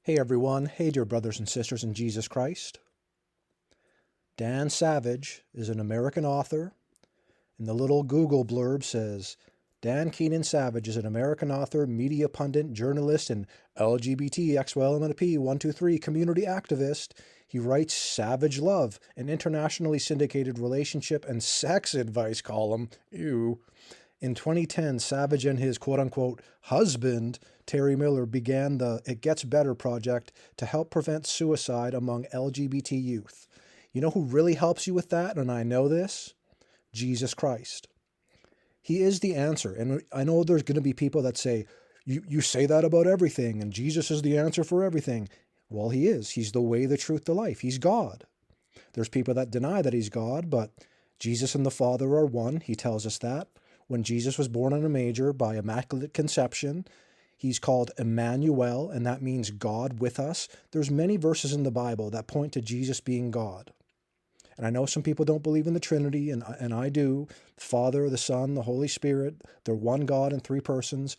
Hey everyone, hey dear brothers and sisters in Jesus Christ. Dan Savage is an American author, and the little Google blurb says, Dan Keenan Savage is an American author, media pundit, journalist, and LGBTQIA123 community activist. He writes Savage Love, an internationally syndicated relationship and sex advice column. Ew. In 2010, Savage and his quote-unquote husband, Terry Miller, began the It Gets Better project to help prevent suicide among LGBT youth. You know who really helps you with that, and I know this? Jesus Christ. He is the answer. And I know there's going to be people that say, you say that about everything, and Jesus is the answer for everything. Well, he is. He's the way, the truth, the life. He's God. There's people that deny that he's God, but Jesus and the Father are one. He tells us that. When Jesus was born in a manger by immaculate conception, he's called Emmanuel, and that means God with us. There's many verses in the Bible that point to Jesus being God. And I know some people don't believe in the Trinity, and I do. The Father, the Son, the Holy Spirit, they're one God in three persons.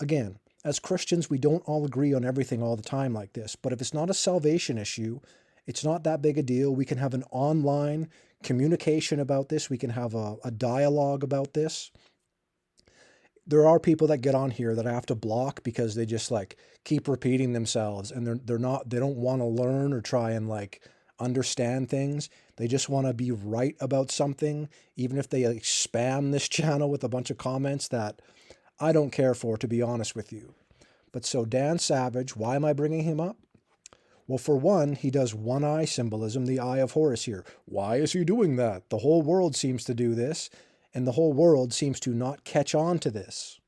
Again, as Christians, we don't all agree on everything all the time like this, but if it's not a salvation issue, it's not that big a deal. We can have an online communication about this. We can have a dialogue about this. There are people that get on here that I have to block because they just like keep repeating themselves, and they don't want to learn or try and like understand things. They just want to be right about something, even if they like spam this channel with a bunch of comments that I don't care for, to be honest with you. But so Dan Savage, why am I bringing him up? Well, for one, he does one eye symbolism, the eye of Horus here. Why is he doing that? The whole world seems to do this, and the whole world seems to not catch on to this.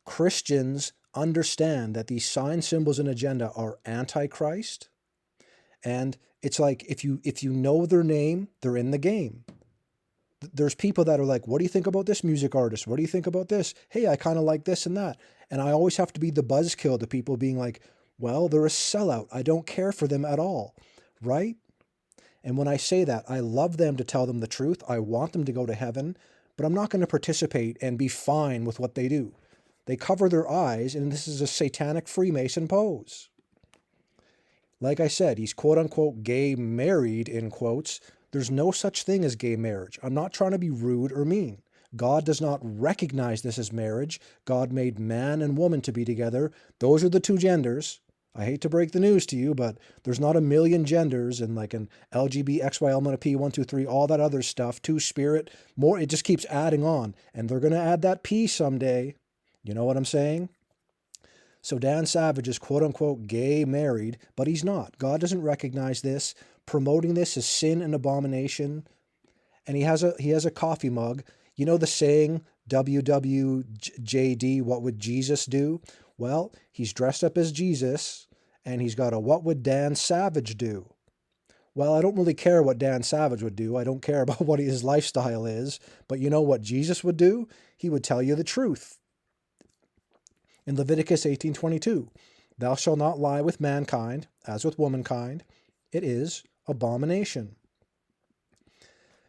Christians understand that these sign, symbols, and agenda are antichrist, and it's like if you know their name, they're in the game. There's people that are like, what do you think about this music artist? What do you think about this? Hey, I kind of like this and that. And I always have to be the buzzkill to people being like, well, they're a sellout. I don't care for them at all, right? And when I say that, I love them to tell them the truth. I want them to go to heaven, but I'm not going to participate and be fine with what they do. They cover their eyes, and this is a satanic Freemason pose. Like I said, he's quote-unquote gay married, in quotes. There's no such thing as gay marriage. I'm not trying to be rude or mean. God does not recognize this as marriage. God made man and woman to be together. Those are the two genders. I hate to break the news to you, but there's not a million genders and like an LGBTQIA123, all that other stuff, two-spirit, more. It just keeps adding on. And they're going to add that P someday. You know what I'm saying? So Dan Savage is quote-unquote gay married, but he's not. God doesn't recognize this. Promoting this is sin and abomination. And he has a coffee mug. You know the saying, WWJD, what would Jesus do? Well, he's dressed up as Jesus, and he's got a what would Dan Savage do? Well, I don't really care what Dan Savage would do. I don't care about what his lifestyle is. But you know what Jesus would do? He would tell you the truth. In Leviticus 18:22, thou shalt not lie with mankind, as with womankind. It is abomination.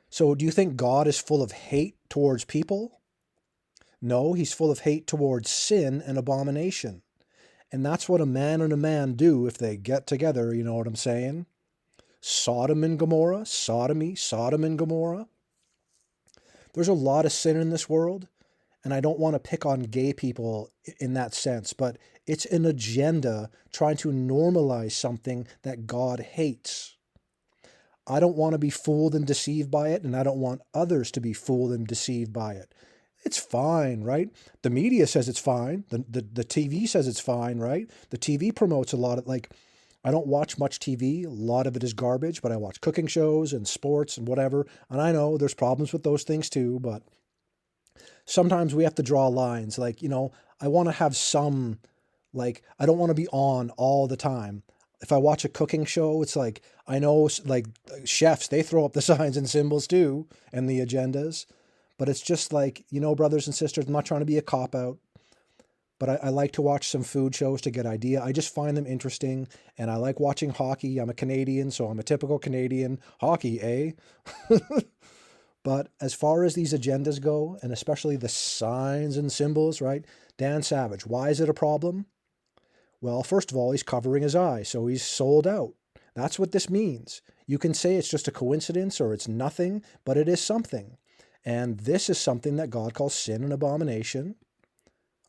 So do you think God is full of hate towards people? No, he's full of hate towards sin and abomination. And that's what a man and a man do if they get together, you know what I'm saying? Sodom and Gomorrah, sodomy, Sodom and Gomorrah. There's a lot of sin in this world, and I don't want to pick on gay people in that sense, but it's an agenda trying to normalize something that God hates. I don't want to be fooled and deceived by it, and I don't want others to be fooled and deceived by it. It's fine, right? The media says it's fine. The TV says it's fine, right? The TV promotes a lot of, like, I don't watch much TV. A lot of it is garbage, but I watch cooking shows and sports and whatever. And I know there's problems with those things too, but sometimes we have to draw lines. Like, I want to have some, like, I don't want to be on all the time. If I watch a cooking show, it's like, I know like chefs, they throw up the signs and symbols too, and the agendas. But it's just like, brothers and sisters, I'm not trying to be a cop-out, but I like to watch some food shows to get idea. I just find them interesting, and I like watching hockey. I'm a Canadian, so I'm a typical Canadian. Hockey, eh? But as far as these agendas go, and especially the signs and symbols, right? Dan Savage, why is it a problem? Well, first of all, he's covering his eyes, so he's sold out. That's what this means. You can say it's just a coincidence or it's nothing, but it is something. And this is something that God calls sin and abomination.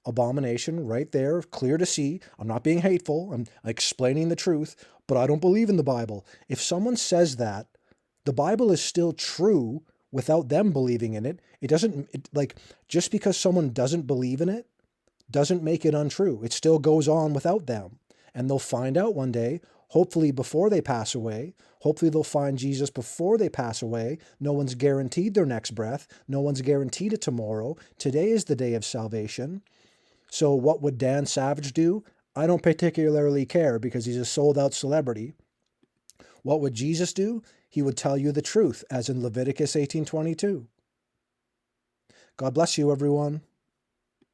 Abomination right there, clear to see. I'm not being hateful. I'm explaining the truth, but I don't believe in the Bible. If someone says that, the Bible is still true without them believing in it. It doesn't, like, just because someone doesn't believe in it doesn't make it untrue. It still goes on without them. And they'll find out one day, hopefully before they pass away. Hopefully they'll find Jesus before they pass away. No one's guaranteed their next breath. No one's guaranteed it tomorrow. Today is the day of salvation. So what would Dan Savage do? I don't particularly care because he's a sold out celebrity. What would Jesus do? He would tell you the truth, as in Leviticus 18:22. God bless you, everyone.